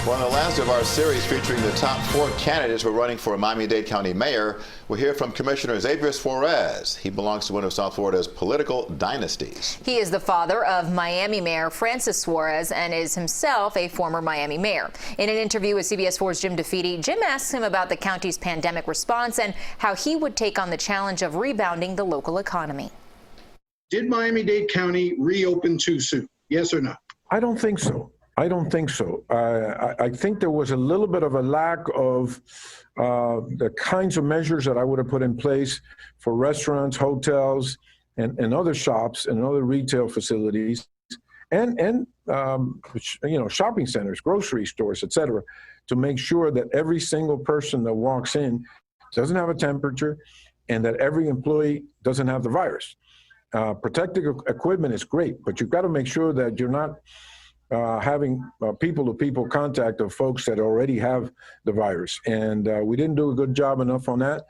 Well, in the last of our series featuring the top 4 candidates who are running for Miami-Dade County Mayor, we'll hear from Commissioner Xavier Suarez. He belongs to one of South Florida's political dynasties. He is the father of Miami Mayor Francis Suarez and is himself a former Miami mayor. In an interview with CBS 4's Jim DeFede, Jim asks him about the county's pandemic response and how he would take on the challenge of rebounding the local economy. Did Miami-Dade County reopen too soon? Yes or no? I don't think so. I don't think so. I think there was a little bit of a lack of the kinds of measures that I would have put in place for restaurants, hotels, and other shops and other retail facilities, and you know, shopping centers, grocery stores, et cetera, to make sure that every single person that walks in doesn't have a temperature and that every employee doesn't have the virus. Protective equipment is great, but you've got to make sure that you're not having people-to-people contact of folks that already have the virus. And we didn't do a good job enough on that.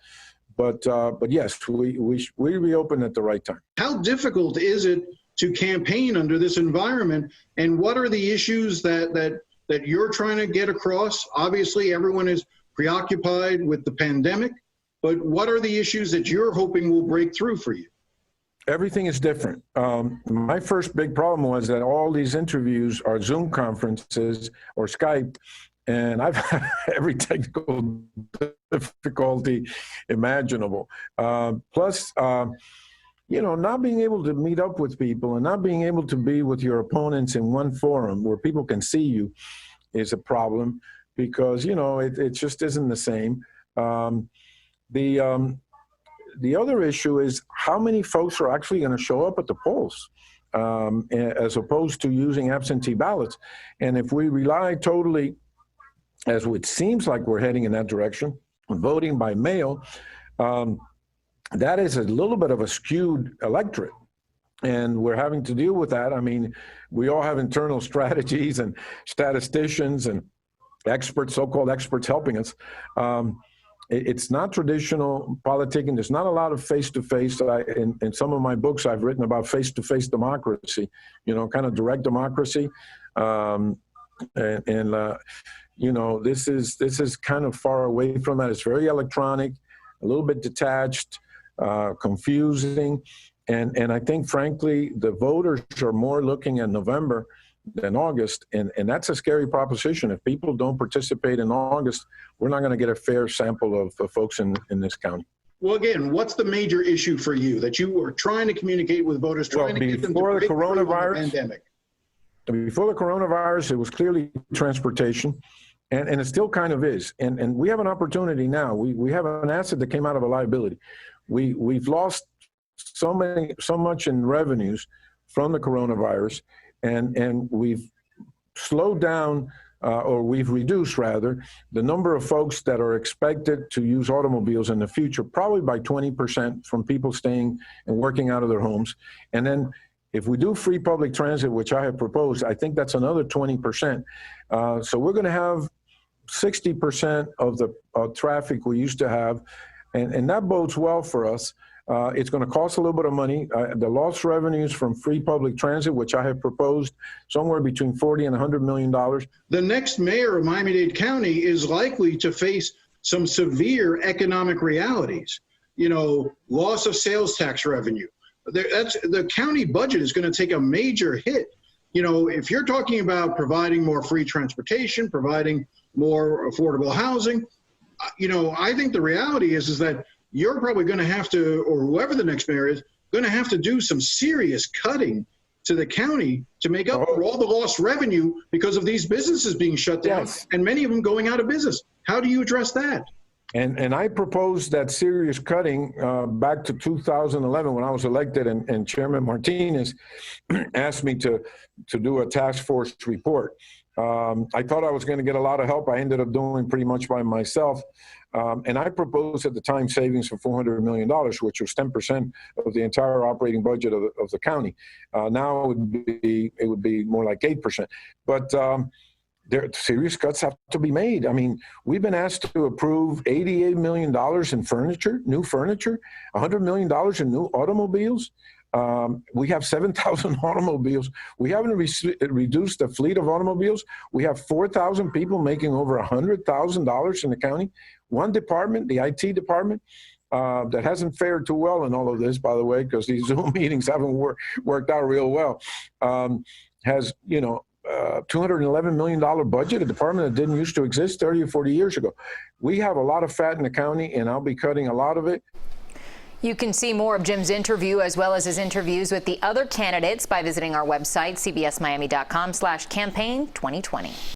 But yes, we reopened at the right time. How difficult is it to campaign under this environment? And what are the issues that you're trying to get across? Obviously, everyone is preoccupied with the pandemic, but what are the issues that you're hoping will break through for you? Everything is different. My first big problem was that all these interviews are Zoom conferences or Skype, and I've had every technical difficulty imaginable. Plus, you know, not being able to meet up with people and not being able to be with your opponents in one forum where people can see you is a problem because, you know, it just isn't the same. The other issue is how many folks are actually going to show up at the polls as opposed to using absentee ballots. And if we rely totally, as it seems like we're heading in that direction, voting by mail, that is a little bit of a skewed electorate. And we're having to deal with that. I mean, we all have internal strategies and statisticians and experts, so-called experts helping us. It's not traditional politicking. There's not a lot of face-to-face. In some of my books, I've written about face-to-face democracy, you know, kind of direct democracy. You know, this is kind of far away from that. It's very electronic, a little bit detached, confusing. And I think, frankly, the voters are more looking at November than August, and that's a scary proposition. If people don't participate in August, we're not going to get a fair sample of folks in this county. Well, again, what's the major issue for you that you were trying to communicate with voters, trying to get them to break through the pandemic? Before the coronavirus, it was clearly transportation, and it still kind of is. And we have an opportunity now. We have an asset that came out of a liability. We've lost so much in revenues from the coronavirus. And we've slowed down, or we've reduced rather, the number of folks that are expected to use automobiles in the future, probably by 20% from people staying and working out of their homes. And then if we do free public transit, which I have proposed, I think that's another 20%. So we're going to have 60% of the traffic we used to have, and that bodes well for us. It's going to cost a little bit of money. The lost revenues from free public transit, which I have proposed, somewhere between $40 and $100 million. The next mayor of Miami-Dade County is likely to face some severe economic realities. You know, loss of sales tax revenue. The county budget is going to take a major hit. You know, if you're talking about providing more free transportation, providing more affordable housing, you know, I think the reality is that you're probably going to have to, or whoever the next mayor is, going to have to do some serious cutting to the county to make up for all the lost revenue because of these businesses being shut down, and many of them going out of business. How do you address that? And I proposed that serious cutting back to 2011 when I was elected, and Chairman Martinez asked me to do a task force report. I thought I was going to get a lot of help. I ended up doing pretty much by myself. And I proposed at the time savings of $400 million, which was 10% of the entire operating budget of the county. Now it would be more like 8%. But serious cuts have to be made. I mean, we've been asked to approve $88 million in furniture, new furniture, $100 million in new automobiles. We have 7,000 automobiles. We haven't reduced the fleet of automobiles. We have 4,000 people making over $100,000 in the county. One department, the IT department, that hasn't fared too well in all of this, by the way, because these Zoom meetings haven't worked out real well, has, $211 million budget, a department that didn't used to exist 30 or 40 years ago. We have a lot of fat in the county, and I'll be cutting a lot of it. You can see more of Jim's interview as well as his interviews with the other candidates by visiting our website, cbsmiami.com/campaign2020.